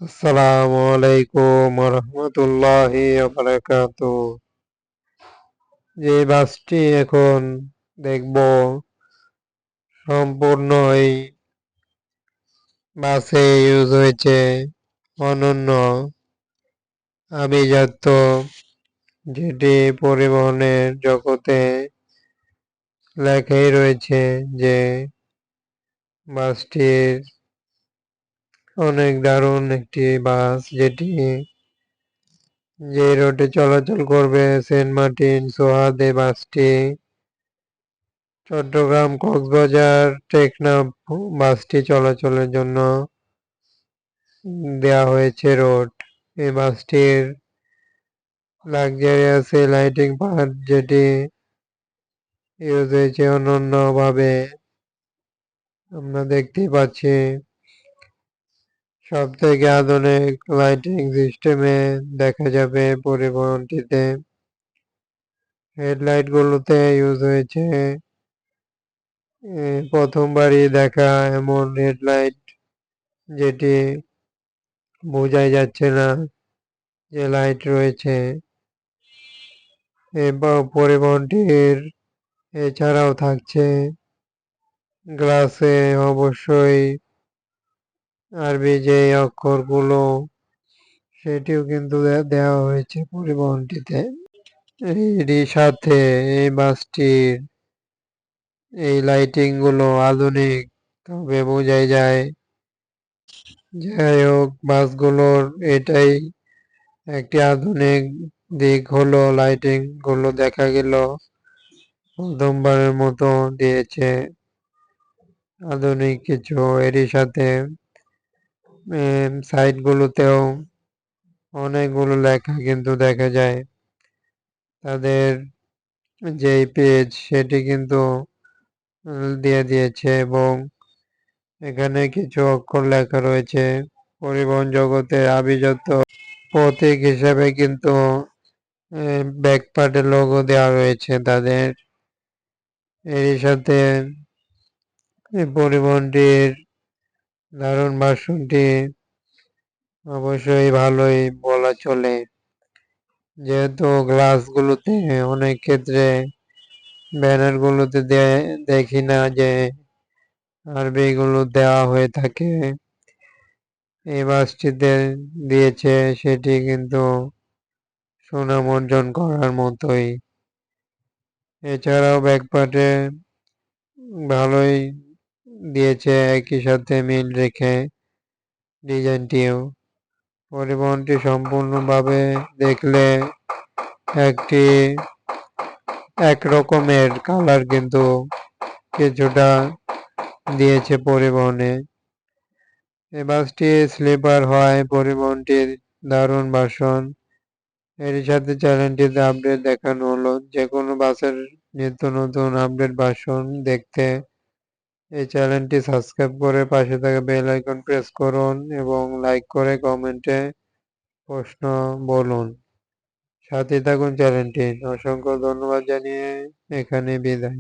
আসসালামু আলাইকুম রহমতুল্লাহি বারাকাতু। যে বাসটি এখন দেখব সম্পূর্ণ এই বাসে ইউজ হয়েছে অনন্য আভিজাত্য, যেটি পরিবহনের জগতে লেখাই রয়েছে যে বাসটির অনেক দারুণ একটি বাস, যেটি যে রুটে চলাচল করবে সেন্ট মার্টিন সোহাদে বাসটি চট্টগ্রাম কক্সবাজার টেকনাফ বাসটি চলাচলের জন্য দেয়া হয়েছে রোড। এই বাসটির লাক্সারিয়াস লাইটিং পার্ট, যেটি ইউজ হয়েছে অনন্যভাবে, আমরা দেখতেই পাচ্ছি সব থেকে আধুনিক লাইটিং সিস্টেমে দেখা যাবে পরিবহনটিতে। হেডলাইট গুলোতে ইউজ হয়েছে প্রথমবারই দেখা এমন হেডলাইট, যেটি বোঝাই যাচ্ছে না যে লাইট রয়েছে। এবং পরিবহনটির এছাড়াও থাকছে গ্লাসে অবশ্যই আরবি যে অক্ষরগুলো, সেটিও কিন্তু দেওয়া হয়েছে পরিবহনটিতে। এরই সাথে এই বাসটির এই লাইটিং গুলো আধুনিক, তবে বোঝাই যায়। যাই হোক, বাসগুলোর এটাই একটি আধুনিক দিক হলো লাইটিং গুলো দেখা গেল প্রথমবারের মতো দিয়েছে আধুনিক কিছু। এরই সাথে সাইড গুলোতেও অনেকগুলো লেখা কিন্তু দেখা যায়। তাদের যেই পেজ সেটি কিন্তু দিয়ে দিয়েছে, এবং এখানে কিছু অক্ষর লেখা রয়েছে। পরিবহন জগতের আভিজাত্য প্রতীক হিসেবে কিন্তু ব্যাকপার্টের লোগো দেওয়া রয়েছে তাদের। এরই সাথে এই পরিবহনটির দারুণ ভার্সনটি অবশ্যই ভালোই বলা চলে, যেহেতু গ্লাসগুলোতে অনেক ক্ষেত্রে ব্যানারগুলোতে দেখি না যে আরবিগুলো দেওয়া হয়ে থাকে। এই বাসটিতে দিয়েছে, সেটি কিন্তু সুনাম অর্জন করার মতোই। এছাড়াও ব্যাকপার্টে ভালোই দিয়েছে, একই সাথে মিল রেখে ডিজাইনটিও। পরিবহনটি সম্পূর্ণভাবে দেখলে একটি এক রকমের কালার কিন্তু কিছুটা দিয়েছে পরিবহনে। এই বাসটি স্লিপার হয় পরিবহনটির দারুণ ভার্সন। এর সাথে চ্যানেলটিতে আপডেট দেখানো হলো। যে কোনো বাসের নিত্য নতুন আপডেট ভার্সন দেখতে এই চ্যানেলটি সাবস্ক্রাইব করে পাশে থাকা বেল আইকন প্রেস করুন, এবং লাইক করে কমেন্টে প্রশ্ন বলুন। সাথে থাকুন চ্যানেলটির। অসংখ্য ধন্যবাদ জানিয়ে এখানে বিদায়।